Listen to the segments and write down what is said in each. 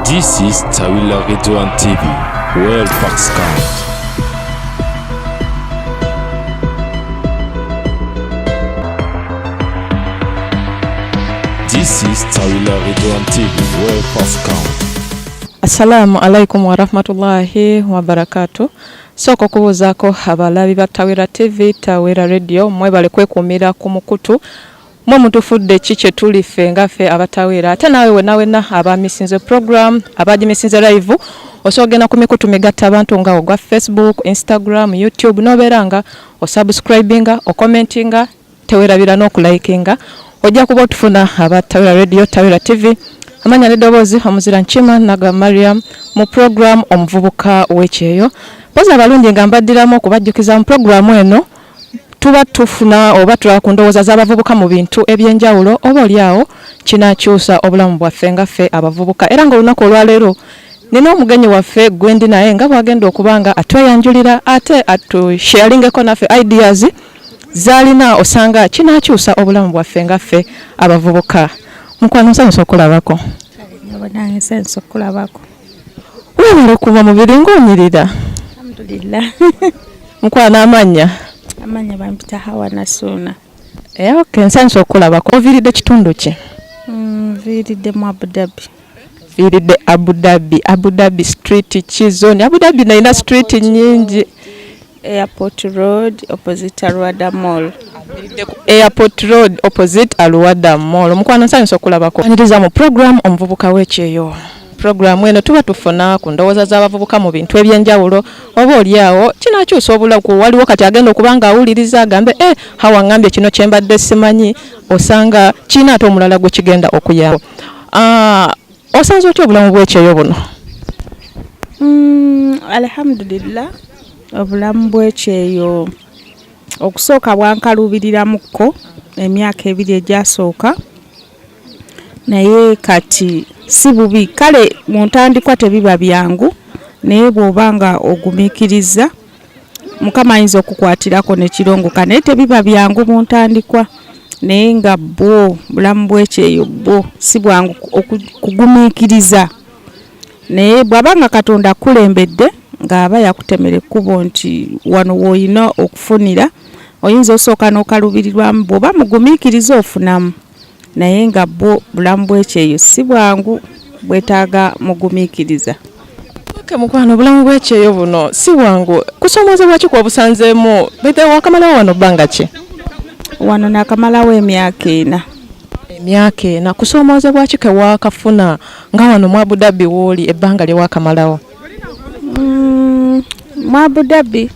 This is Tawila Radio and TV, World Fox Count. This is Tawila Radio and TV, World Fox Count. Assalamu alaikum wa rahmatullahi wa barakatuh. Soko kubuzaako abalabi ba Tawila TV, Tawila Radio, mwebale kwekumira ku mukutu. Mwe mutufudde kiche tulife ngaffe abatawira ate nawe wenawena abamisinze program abagimisinze live osogena ku mikutu megatta abantu nga ogwa Facebook, Instagram, YouTube noberanga osubscribinga okommentinga tewerabira n'okulayikinga ojja kuba otufuna abatawira radio Tawila TV amanya nedobozi omuzira nchima naga Mariam mu program omuvubuka w'ekyeyo poza abalungi nga mbaddiramu okubajjukiza mu program eno tuba tufuna oba tulakundowooza z'abavubuka mu bintu ebyenjawulo oba olyawo kinakyusa obulamu bwaffe ngaffe abavubuka era ng'olunaku olwaleero nina omugenyi waffe gwendi naye nga bwagenda okubanga atweyanjulira ate atusharingeko naffe ideas zalina osanga kinakyusa obulamu bwaffe ngaffe abavubuka. Mukwano nsanyusa okulabako. Nange nsanyusa okulabako. Webale kuva mu biri ng'onyirira. Alhamdulillah. Mukwano amanya Amanya bampita Hawa Nasuna. Okay, nsanyusa okulabako. Oviiridde kitundu ki? Viiridde mu Abu Dhabi. Viiridde Abu Dhabi street kizoni. Abu Dhabi naina street nyingi. Airport Road opposite Alwada Mall. Airport Road opposite Alwada Mall. Mukwano nsanyusa okulabako. Aniriza mu program omuvubuka w'ekyeyo. Program eno tuba tufuna ku ndowooza z'abavubuka mu bintu ebyenjawulo oba olyawo kinakyusa obulamu waliwo kati agenda okubanga awuliriza agambe Hawa ngambye kino kyembadde simanyi osanga kina ate omulala gwe kigenda okuyamba. Osanze otya obulamu bw'ekyeyo buno? Alhamdulillah obulamu bw'ekyeyo okusooka bwankalubiriramukko emyaka ebiri egyasooka naye kati si bubi kale mu ntandikwa tebiba byangu naye bw'obanga ogumiikiriza Mukama ayinza okukwatirako nekirongoka naye tebiba byangu mu ntandikwa naye nga bulamu bw'ekyeyo si bwangu kugumiikiriza naye bw'abanga Katonda akulembedde ng'aba yakutemera ekkubo nti wano w'olina okufunira oyinza osooka n'okalubirirwamu bw'oba mugumiikiriza ofunamu naye nga bulamu bw'ekyeyo si bwangu bwetaaga mugumiikiriza. Mukwano obulamu bw'ekyeyo buno si bwangu kusoomozebwa ki obusanzeemu bete wakamalawo wano bbanga ki? Wano nakamalawo emyaka 4. Emyaka 4 kusoomozebwa ki ke wakafuna nga wano mu Abu Dhabi w'oli ebbanga lye wakamalawo? Mu Abu Dhabi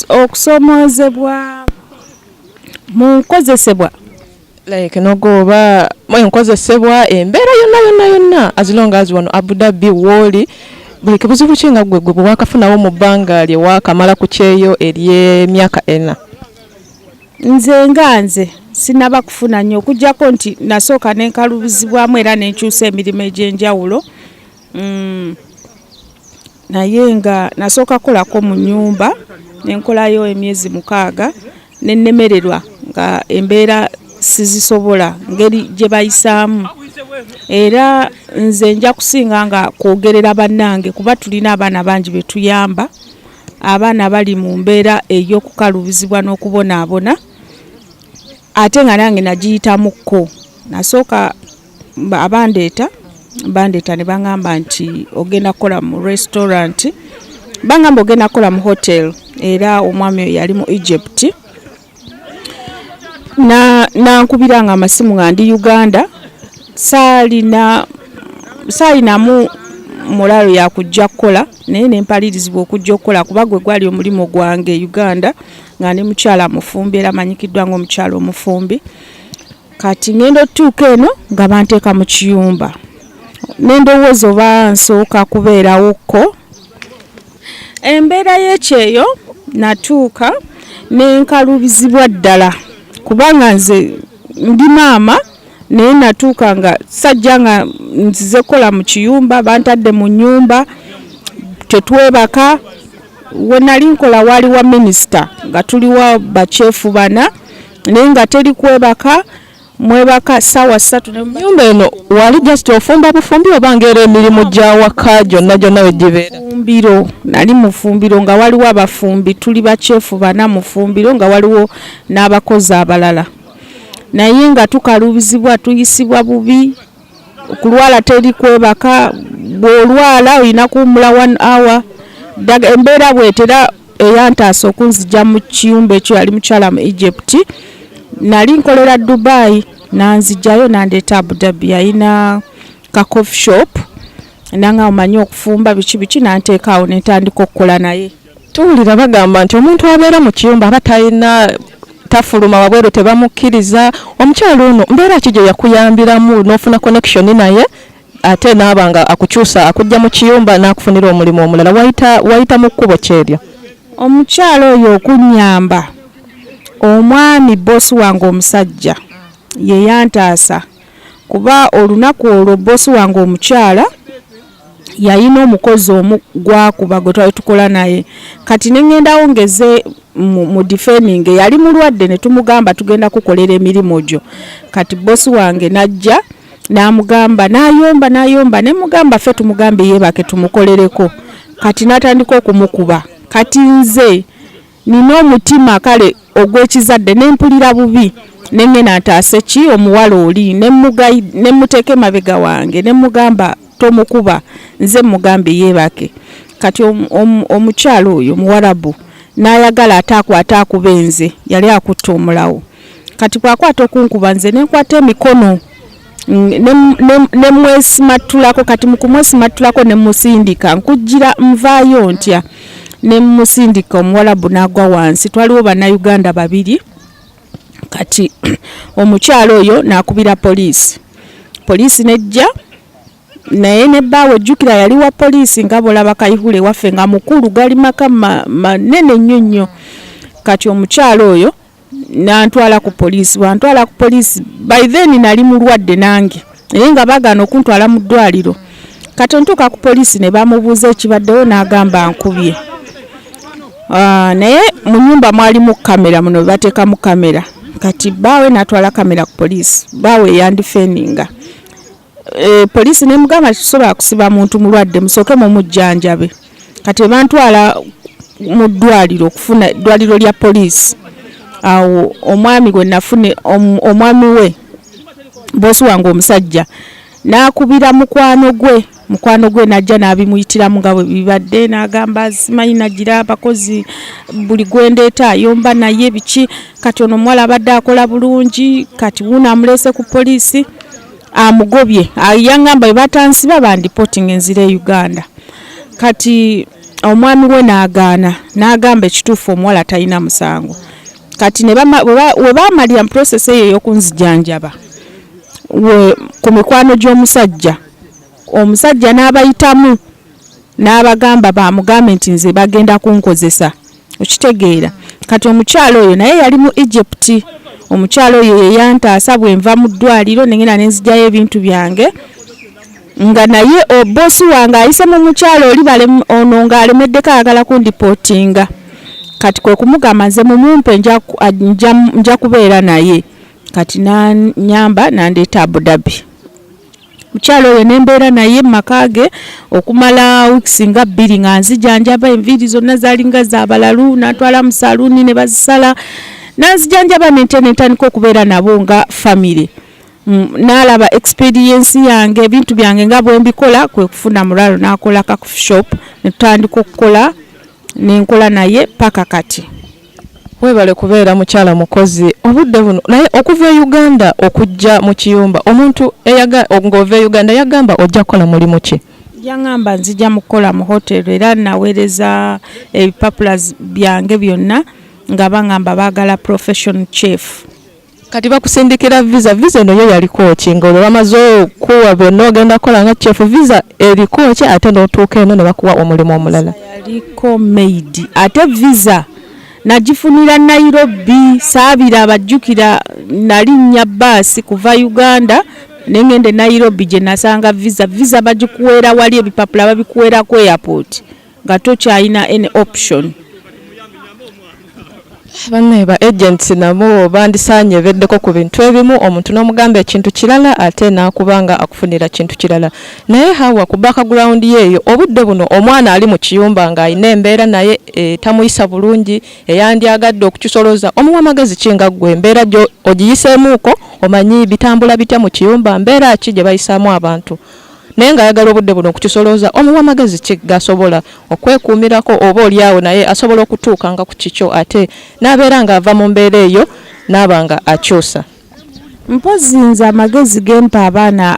okusoomozebwa mu nkozesebwa like nogoba moyo nkozesebwa embeera yonna as long as wano Abu Dhabi woli buli kibuzibu kinga gwe bwakafunawo mu bbanga lye wakamala ku kyeyo ery'emyaka 4. Nze sinaba kufuna nnyo okujjako nti nasooka nenkalubizibwamu era nenkyusa emirimu egy'enjawulo naye nga nasooka kolako mu nnyumba nenkolayo emyezi 6 nennemererwa nga embeera sizisobola ngeri gye bayisaamu era nze nja kusinga nga kwogerera bannange kuba tulina abaana bangi be tuyamba abaana bali mu mbeera ey'okukalubizibwa n'okubonaabona ate nga nange nagiyitamuko nasooka bandeeta ne baŋŋamba nti ogenda kukola mu restaurant baŋŋamba ogenda kukola mu hotel era omwami oyo yali mu Egypt nankubiranga amasimu nga ndi Uganda saalinamu mulalo yakujja kukola naye nempalirizibwa okujja okukola kuba gwe gwali omulimu gwange Uganda nga ndi mukyala mufumbi era manyikiddwa ng'omukyala omufumbi kati ngenda otuuka eno nga banteeka mu kiyumba nendowooza oba nsooka kubeerawokko embeera y'ekyeyo natuuka nenkalubizibwa ddala kubanga nze ndi maama naye natuuka nga sajja nga nzize kola mu kiyumba bantadde mu nnyumba tetwebaka we nali nkola wali wa minisita nga tuliwa bachefu bana naye nga teri kwebaka mwebaka sawa 3 nyumba eno wali just ofumba bufumbi oba ngera emirimu gya waka gyonna wegibeera? Fumbiro, nali mufumbiro nga waliwo abafumbi tuli bachefu bana mufumbiro nga waliwo n'abakozi abalala. Naye nga tukalubizibwa tuyisibwa bubi kulwala teri kwebaka bwolwala olina kuwumula 1 hour daga embeera bwetera eyantaasa okunzija mu kiyumba ekyo yali mukyala mu Egypt. Nali nkolera Dubai nanzijayo nandeeta Abu Dhabi yalina ka coffee shop nanga omanyi okufumba biki nanteekaawo netandika okukola naye. Tuwulira bagamba nti omuntu abeera mu kiyumba aba tafuluma wabweru tebamukkiriza. Omukyalo ono mbeera ki gye yakuyambiramu n'ofuna connection naye ate n'abanga akukyusa akujja mu kiyumba n'akufunira omulimu omulala wayita mu kkubo kyeryo? Omukyalo oyo okunyamba omwami bosi wange omusajja ye yantaasa kuba olunaku olwo bosi wange omukyala yayina omukozi omu gwakuba gwe twali tukola naye. Kati nengenda ngeze mu defending yali mulwadde ne tumugamba tugenda kukolera emirimu gyo. Kati bosi wange najja namugamba nayomba ne mugamba ffe tumugambe yebake tumukolereko. Kati natandika okumukuba. Kati nze nina omutima kale ogwekizadde nempulira bubi nengena ntaase ki omuwala oli nemuteeke mabega wange nemugamba tomukuba nze mugambe yebake. Kati omukyalo oyo Muwarabu n'ayagala atakwata akubenze yali akutta omulawo. Kati kwakwata okunkuba nze nenkwata emikono nemwesimatulako. Kati mukumwesimatulako nemusindika nkujjira nvaayo ntya nemusindika Omuwarabu n'agwa wansi. Twaliwo bannayuganda 2. Kati omukyalo oyo n'akubira poliisi nejja naye ne bbaawe ejjukira yali wa poliisi nga bolaba Kayihule waffe nga mukulu gali maka manene nnyo. Kati omukyalo oyo n'antwala ku poliisi. Bwantwala ku poliisi by then nali mulwadde nange naye nga bagaana okuntwala mu ddwaliro. Kati ontuuka ku poliisi ne bamubuuza ekibaddewo n'agamba nkubye. Naye mu nyumba mwalimu kamera muno bateekamu kamera. Kati bbaawe n'atwala kamera ku poliisi. Bbaawe yandifeninga. Poliisi nemugamba kisobola kusiba muntu mulwadde musooke mu mujjanjabe. Kati bantwala mu ddwaliro okufuna ddwaliro lya poliisi. Awo omwami gwe nafune omwami we bosi wange omusajja n'akubira mukwano gwe najja n'abimuyitiramu nga bwe bibadde n'agamba simanyi nagira abakozi buli gwendeeta ayomba naye biki. Kati ono omuwala abadde akola bulungi. Kati wuno amulese ku poliisi amugobye yangamba batansiba bandipoting enzira e Uganda. Kati omwami we n'agamba ekituufu omuwala talina musango. Kati we bamalira mu process eyo ey'okunzijanjaba ku mikwano gy'omusajja omusajja n'abayitamu n'abagamba bamugambe nti nze bagenda kunkozesa okitegeera. Kati omukyalo oyo naye yali mu Egypt. Omukyalo oyo yeyantaasa bwenva mu ddwaliro nengenda nenzijjayo ebintu byange nga naye obosi wange ayise mu mukyalo oli ono ng'alemeddeko ayagala kundipootinga. Kati kwe kumugamba nze mumumpe nja kubeera naye. Kati nanyamba nandeeta Abu Dhabi. Mukyalo oyo nembeera naye makage okumala weeks nga 2 nga nzijanjaba enviiri zonna zalinga zabalalu natwala mu saluni ne bazisala nanzijanjaba netandika okubeera nabo nga family. Nalaba experience yange ebintu byange nga bwe mbikola kwe kufuna mulalo nakola ka coffee shop netandika okukola nenkola naye paka kati. Webale kubeera mukyala mukozi obudde buno naye okuva e Uganda okujja mu kiyumba omuntu ng'ova e Uganda yagamba ojja kukola mulimu ki? Yangamba nzija mukola mu hotel era naweereza ebipapula byange byonna nga bangamba baagala professional chef. Kati bakusindikira visa eno yo yaliko ki ng'olwo bamaze kuwa byonna ogenda kukola nga chef visa eriko ki ate n'otuuka eno ne bakuwa omulimu omulala? Yaliko made ate visa nagifunira Nairobi saabira abajjukira nalinnya bbaasi kuva Uganda nengende Nairobi gye nasanga visa bagikuweera wali ebipapula babikuweera ku airport nga tokyalina any option. banne ba agents nabo bandisanye beddeko ku bintu ebimu omuntu n'omugamba ekintu kirala ate nakubanga akufunira kintu kirala naye hawa ku background yeyo obudde buno omwana ali mu kiyumba nga ayina embeera naye tamuyisa bulungi eyandyagadde okukisoloza omuwa magezi kinga gwe embeera gyo ogiyiseemuuko omanyi bitambula bitya mu kiyumba mbeera ki gye bayisaamu abantu naye ng'ayagala obudde buno okukisoloza omuwa magezi ki gasobola okwekuumirako oba oliawo naye asobola okutuukanga ku kikyo ate n'abeera ng'ava mu mbeera eyo n'aba nga akyusa. Mpozi nze amagezi gempa abaana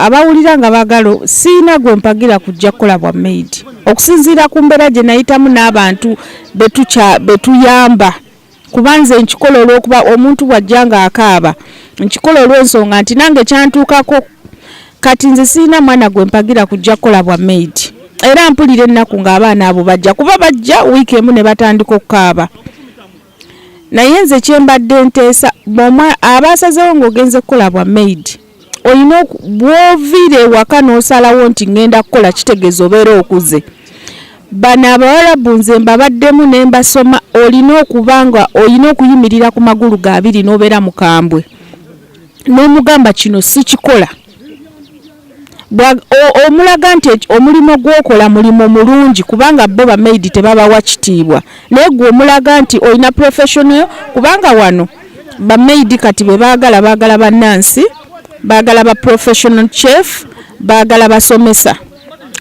abawulira nga baagala siina gwe mpagira kujja kukola bwa maid okusinziira ku mbeera gye nayitamu n'abantu betuyamba kubanze nkikola olw'okuba omuntu bw'ajja nga akaaba nkikola olw'ensonga nti nange kyantuukako kati nze siina mwana gwe mpagira kujja kukola bwa maid era mpulira ennaku ng'abaana abo bajja kuba bajja wiiki emu ne batandika okukaaba naye nze kyembadde nteesa abasazewo ng'ogenze kukola bwa maid olina bw'oviira ewaka n'osalawo nti ngenda kukola kitegeeza obeera okuze bano abawalabu nze mbabaddemu ne mbasoma olina okuba nga olina okuyimirira ku magulu ga abiri n'obeera mukambwe n'omugamba kino sikikola omulaga nti omulimu gw'okola mulimu mulungi kubanga bo ba maid tebabawa kitiibwa naye gwe omulaga nti olina professional kubanga wano ba maid kati bwe baagala bannansi baagala ba professional chef baagala basomesa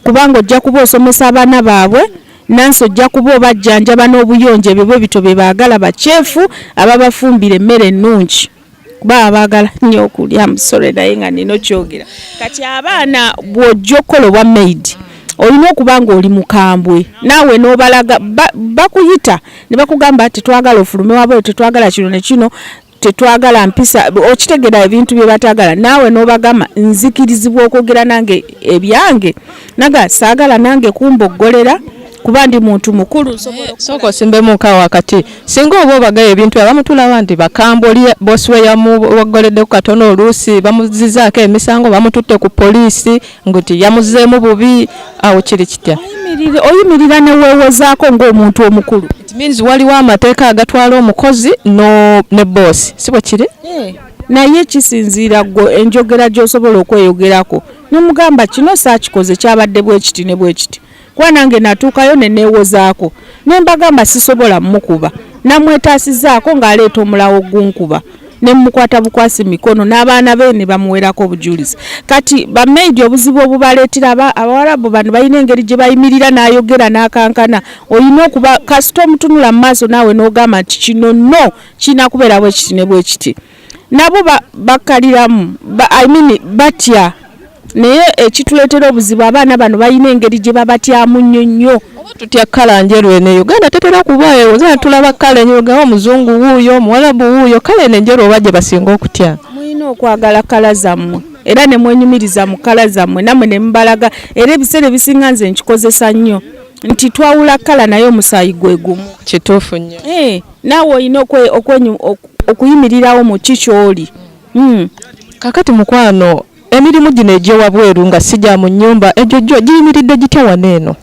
kubanga ojja kuba osomesa abaana baabwe nansi ojja kuba obajjanjaba n'obuyonjo bwe bito bye baagala bachefu ababafumbira emmere ennungi kuba baagala nnyo okulya musole naye nga nino kyogera kati abaana bw'ojja okukola obwa maid olina okuba nga oli mukambwe naawe n'obalaga bakuyita ne bakugamba tetwagala ofulume wabwe tetwagala kino ne kino tetwagala mpisa okitegera ebintu bye batagala naawe n'obagamba nzikirizibwa okwogera nange ebyange naga saagala nange kumboggolera kuba ndi muntu mukulu soko simbemu ka wakati singa obo bagaye ebintu abamutulaba nti bakambwe oli boss we yamuwagolede ku katono oluusi bamuzizaako emisango bamututte ku poliisi nguti yamuzeemu bubi awo kiri kitya oyimirira neweewozaako ng'omuntu omukulu it means waliwo amateeka agatwala omukozi ne boss si bwe kiri naye kisinziira gwe enjogera gy'osobola okweyogerako nomugamba kino saakikoze kyabadde bwekiti ne bwekiti kuba nange natuukayo ne neewozaako ne mbagamba sisobola mukuba namwetaasizaako ng'aleeta omulawo gunkuba ne mukwata bukwasi mikono n'abaana be ne bamuwerako obujulizi kati ba maid obuzibu obubaleetera abawalabu bano balina engeri gye bayimirira n'ayogera n'akankana olina okuba kasita omutunula mu maaso naawe n'ogamba nti kino no kirina kubeera bwekiti ne bwekiti nabo bakkaliramu batya naye ekituleetera obuzibu abaana bano balina engeri gye babatyamu nnyo tutya kala njeru ene Uganda tetera kubaayo zana tulaba kala enyoga omuzungu wuuyo muwalabu wuuyo kala ene njeru obaje basinga okutya mulina okwagala kala zammwe era ne mwenyumiriza mu kala zammwe namwe ne mbalaga era ebiseera ebisinga nze nkikozesa nnyo nti twawula kala naye omusaayi gwe gumu kituufu nnyo naawe olina okuyimirirawo mu kikyoli kakati mukwano emirimu gino egy'ewabweru nga sijja mu nnyumba egyo giyimiridde gitya waneeno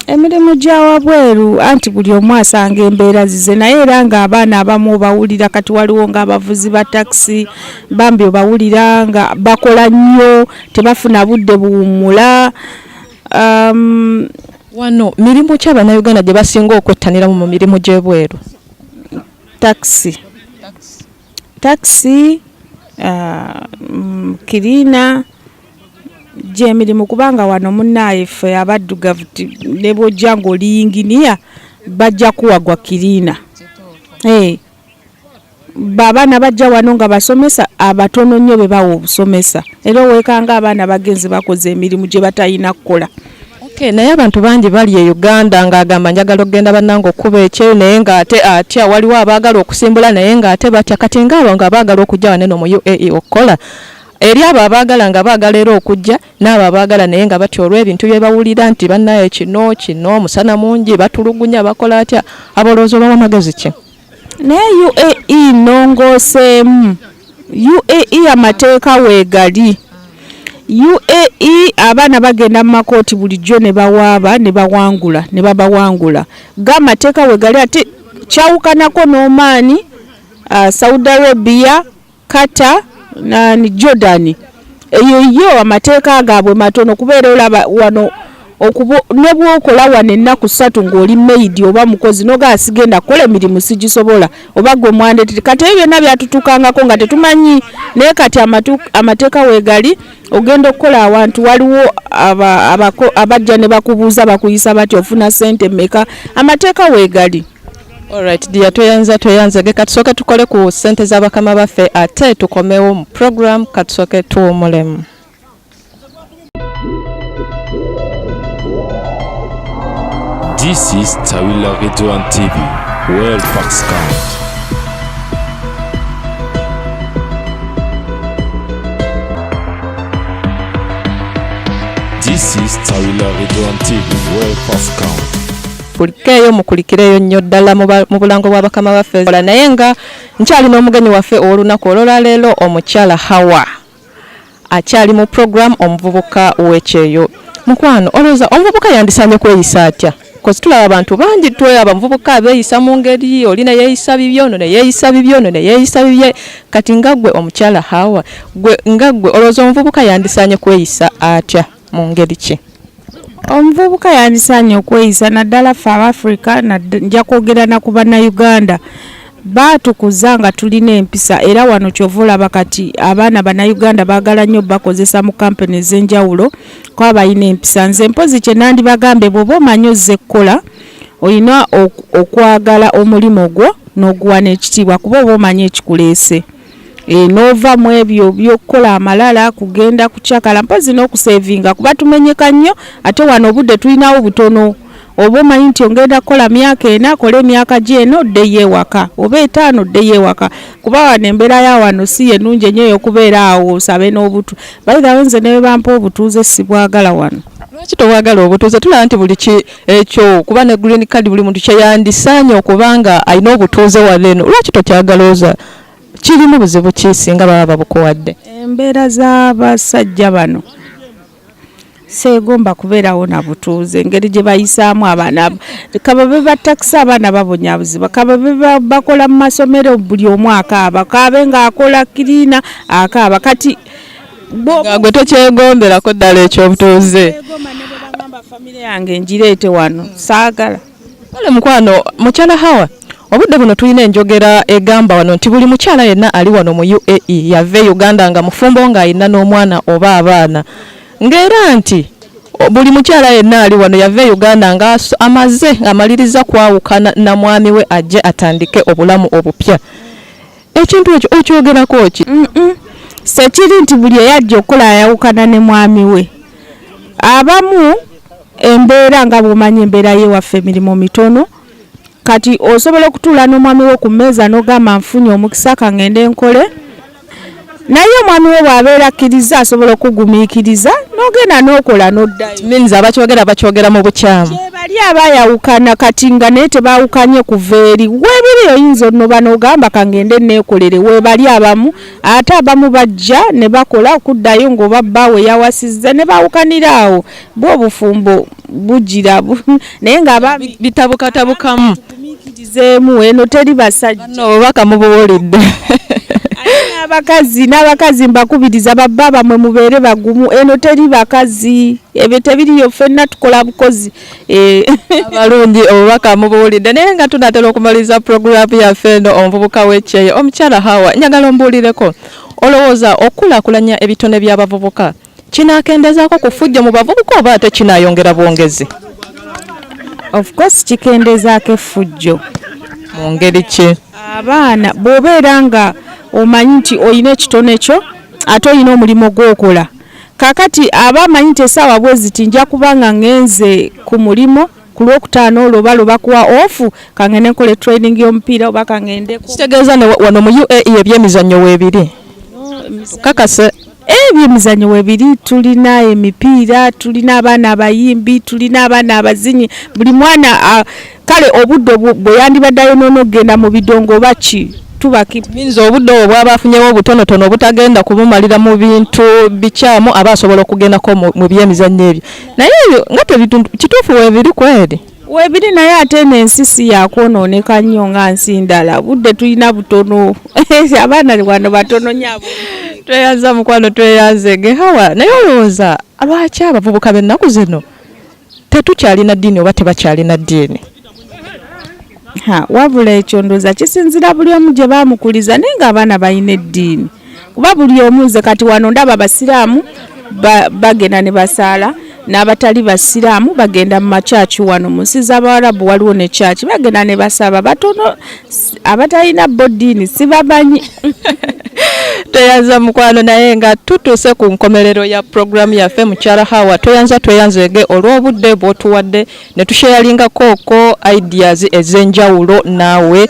emirimu gya wabweru anti buli omu asanga embeera zize naye era ng'abaana abamu obawulira kati waliwo ng'abavuzi ba takisi bambi obawulira nga bakola nnyo tebafuna budde buwummula wano mirimu ki Abannayuganda gye basinga okwettaniramu mu mirimu gy'ebweru takisi kirina gy'emirimu kubanga wano munnaaye ffe abaddugavu ne bw'ojja ng'oli yinginiya bajja kuwagwa kirina abaana bajja wano nga basomesa abatono nnyo be bawa obusomesa era oweekanga abaana bagenze bakoze emirimu gye batalina kukola naye abantu bangi bali e Uganda ng'agamba njagala okugenda bannange okuba ekyeyo naye ng'ate atya waliwo abaagala okusimbula naye ng'ate batya kati ng'abo nga baagala okujja waneno mu UAE okukola eri abo abaagala nga baagala era okujja n'abo abaagala naye nga batya olw'ebintu bye bawulira nti bannaye kino musana mungi batulugunya bakola atya abalowooza olwawa magezi ki naye UAE nongooseemu UAE amateeka weegali UAE abaana bagenda mu makooti bulijjo ne bawaaba ne bawangula ne babawangula g'amateeka weegali ate kyawukanako n'Oman, Saudi Arabia, Qatar na Jordan. Eyo amateeka gaabwe matono kubeera olaba wano ne bw'okola wano ennaku 3 ng'oli maid oba mukozi nogasigenda kukola emirimu sigisobola oba gwe mwandetete kati ebyo byonna byatutukangako nga tetumanyi naye kati amateeka weegali ogenda okukola awantu waliwo abajja ne bakubuuza bakuyisa bati ofuna ssente mmeka amateeka weegali. Alright, dia toyanza ge katusoke tukole ku ssente z'abakama baffe ate tukomewo mu program katusoke tuwumulemu. This is Tawila Radio and TV, World Fox Count. This is Tawila Radio and TV, World Fox Count. Kulikeyo mukulikireyo nnyo ddala mu bulango bw'abakama baffe naye nga nkyali n'omugenyi waffe olunaku olwaleero omukyala Hawa akyali mu program omuvubuka w'ekyeyo. Mukwano olowooza omuvubuka yandisaanye kweyisa atya? Kozi tulaba abantu bangi tulaba omuvubuka abeeyisa mu ngeri oli ne yeeyisa bibyono ne yeeyisa bibyono ne yeeyisa bibye kati nga ggwe omukyala Hawa nga ggwe olowooza omuvubuka yandisaanye kweyisa atya mu ngeri ki? Omuvubuka yandisaanye okweyisa naddala ffe Abafrika nja kwogera na ku Bannayuganda baatukuza nga tulina empisa era wano kyova olaba kati abaana Bannayuganda baagala nnyo bakozesa mu kampani ez'enjawulo kuba balina empisa. Nze mpozi kye nandibagambe bw'oba omanyi ozze kkola olina okwagala omulimu gwo n'oguwa n'ekitiibwa kuba oba omanyi ekikuleese. Nova mu ebyo by'okukola amalala kugenda kukyakala mpozi n'okusevinga kuba tumenyeka nnyo ate wano obudde tulinawo butono. Oba omanyi nti ogenda kukola myaka 4 akole emyaka gy'eno oddeyo ewaka oba 5 oddeyo ewaka kuba wano embeera ya wano si ennungi ennyo ey'okubeera awo osabe n'obutu bayirawo nze ne bampa obutuuze sibwagala wano. Lwaki tobwagala obutuuze? Tulaba nti buli ekyo kuba ne green card buli muntu kye yandisaanye okubanga alina obutuuze wano eno lwaki tokyagalooza? Kirimu buzibu ki singa baba babukuwadde? Embeera z'abasajja bano seegomba kubeerawo na butuuze engeri gye bayisaamu abaana kaba be batakisa abaana babonyabuziba kaba be bakola mu masomero buli omu akaaba kaabe ng'akola kiriina akaaba kati gwe tokyegomberako ddala ekyobutuuze. Bagamba famire yange ngireete wano saagala. Kale mukwano mukyala Hawa obudde buno tulina enjogera egamba wano nti buli mukyala yenna ali wano mu UAE yave Uganda nga mufumbo ng'alina n'omwana oba abaana ng'era nti buli mukyala yenna ali wano yave Uganda nga amaze amaliriza kwawukana na mwami we ajje atandike obulamu obupya. Ekintu ekyo okyogerako ki? Sekiri nti buli eyajja okukola ayawukana ne mwami we. Abamu embeera nga bw'omanyi embeera y'ewaffe emirimu mitono kati osobola okutuula n'omwami we ku mmeeza n'ogamba nfunye omukisa kangende nkole naye omwami we bw'abeera akkiriza asobola okugumiikiriza n'ogenda n'okola n'oddayo. Means bakyogera mu bukyamu. Bali abayawukana kati nga naye tebaawukanye kuva eri weebiri oyinza onnoba n'ogamba kangende neekolere weebali abamu ate abamu bajja ne bakola okuddayo ng'oba bbaawe yawasizza ne baawukanira awo bo obufumbo bugira naye nga bitabukatabukamu tumiikirizeemu eno teri basajja obubaka mubuwulidde. n'abakazi mbakubiriza babba bamwe mubeere bagumu eno teri bakazi ebyo tebiriyo ffenna tukola bukozi abalungi obubaka mubuwulidde naye nga tunatera okumaliza puroguramu yaffe eno omuvubuka w'ekyeyo omukyala Hawa njagala ombuulireko olowooza okukulaakulanya ebitone by'abavubuka kinaakendezaako kufujja mu bavubuka oba ate kinaayongera bwongezi? Of course kikendezaako effujjo. Mu ngeri ki? Abaana bw'obeera nga omanyi nti olina ekitone kyo ate olina omulimu gw'okola kakati aba amanyi nti essaawa bwezi tinja kubanga ngenze ku mulimu ku Lwokutaano olwo oba bakuwa ofu kangende nkole training y'omupiira oba kangende kitegeeza wano mu UAE ebyemizannyo weebiri kakase ebyemizannyo weebiri tulina emipiira tulina abaana abayimbi tulina abaana abazinyi buli mwana kale obudde bwe yandibaddayo n'ogenda mu bidongo oba ki Means obudde obwo bw'aba afunyewo obutonotono obutagenda kumumalira mu bintu bikyamu aba asobola okugendako mu byemizannyo ebyo naye ebyo nga kituufu weebiri kweri Webiri naye ate n'ensisi yakwonooneka nnyo nga nsi ndala. Budde tulina butono. Abaana wano batono nyabo. Tweyanza mukwano tweyanze Gehawa. Naye olowooza lwaki abavubuka b'ennaku zino tetukyalina ddiini oba tebakyalina ddiini? Wabula ekyo ndowooza kisinzira buli omu gye baamukuliza naye ng'abaana balina eddiini. Kuba buli omu nze kati wano ndaba abasiraamu bagenda ne basaala n'abatali basiraamu bagenda mu makyaki wano mu nsi z'Abawarabu waliwo ne kyaki bagenda ne basaba batono abatalina bo ddiini sibamanyi. Tweyanza mukwano naye nga tutuuse ku nkomerero ya programu yaffe mukyala Hawa tweyanzege olw'obudde bw'otuwadde ne tusheeyalingako ideas ez'enjawulo naawe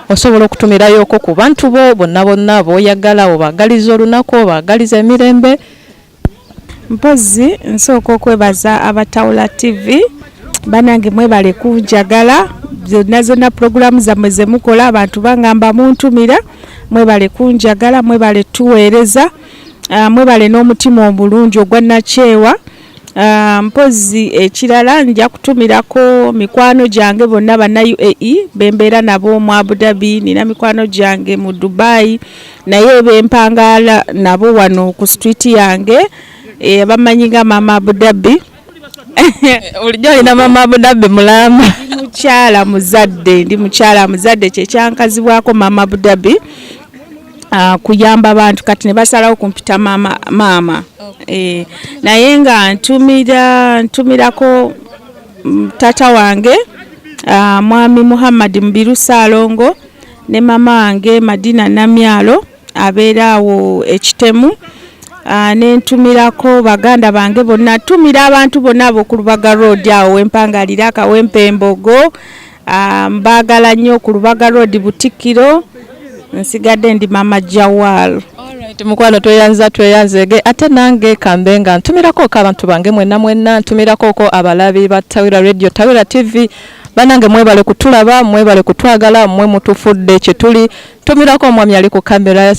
osobola okutumirayoko ku bantu bo bonna b'oyagala obaagaliza olunaku obaagaliza emirembe. Mpozi nsooka okwebaza Abatawula TV banange mwebale kunjagala zonna programu zammwe ze mukola abantu bangamba muntumira mwebale kunjagala mwebale tuweereza mwebale n'omutima omulungi ogwa nakyewa. Mpozi ekirala nja kutumirako mikwano gyange bonna banna UAE bembeera nabo mu Abu Dhabi, nina mikwano gyange mu Dubai naye bempangala nabo wano ku street yange bamanyi nga Mama Abu Dhabi. Bulijjo olina Mama Abu Dhabi mulamba. Ndi mukyala muzadde kyekyankazibwako Mama Abu Dhabi kuyamba abantu kati ne basalawo kumpita maama. Naye nga ntumirako tata wange Mwami Muhammad Mbiru Salongo ne mama wange Madina Namyalo abeera awo Ekitemu. Nentumirako baganda bange bonna tumira abantu bonna ab'okulubaga road awo wempangalira akawempe Embogo mbagala nnyo ku Lubaga road Butikiro nsigadde ndi Mama Jawal. Alright mukwano tweyanzege ate nange kambe nga ntumirako abantu bange mwenna ntumirako abalabi ba Tawira Radio Tawira TV banange mwebale kutulaba mwebale kutwagala mwe mutufudde kyetuli tumirako omwami ali ku kamera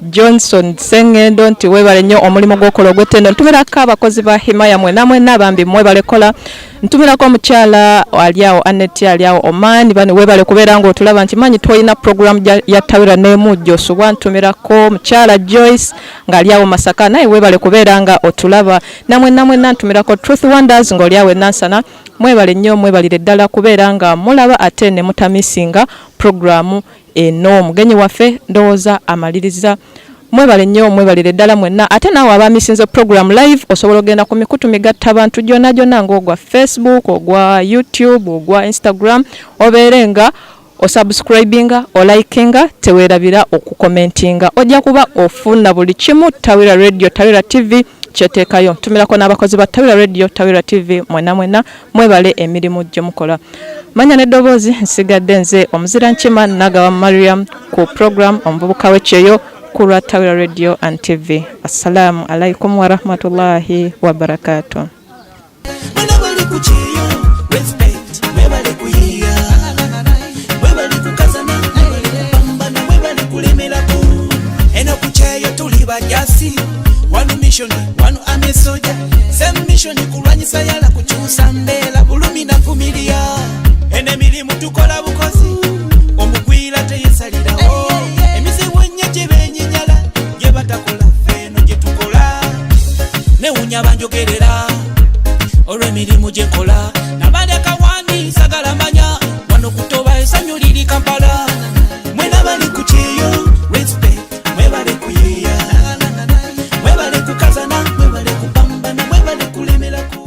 Johnson Sengendo nti webale nnyo omulimu gw'okola ogw'ettendo ntumirako abakozi ba Himaya mwenna abambi mwebale kola ntumirako omukyala aliawo Annette aliawo Oman bani webale kubeera nga otulaba nti manyi twolina program ya Tawira n'emu Josubwa ntumirako mukyala Joyce nga aliawo Masaka naye webale kubeera nga otulaba namwenna ntumirako Truth Wonders nga oliawo Nansana mwebale nnyo mwebalire ddala kubeera nga mulaba ate ne mutamisinga programu eno mugenyi waffe ndowooza amaliriza mwebale nnyo mwebalire ddala mwenna ate naawe abamisinze program live osobola ogenda ku mikutu migatta abantu gyonna ng'ogwa Facebook ogwa YouTube ogwa Instagram obeere nga osubscribinga olikinga teweerabira okukomentinga ojja kuba ofuna buli kimu Tawira Radio Tawira TV kyeteekayo ntumirako n'abakozi ba Tawira Radio Tawira TV mwenna mwebale emirimu gye mukola. Manya n'eddoboozi nsigadde nze omuzira nkima Nagawa Mariam ku program omuvubuka w'ekyeyo ku lwa Tawira Radio and TV. Assalamu alaikum wa rahmatullahi wa barakatuh. One mission, one army soldier. Same mission kulwanyisa yala kuchusa mbela bulumi na vumilia. Enemiri mutukola bukozi omugwira teyesalirawo. Emize wenye gyebenyinyala gye batakola feno gye tukola. Ne unya banjogerera olw'emirimu gye nkola. Nabadeka wandi sagala manya wano kutoba esanyu liri Kampala.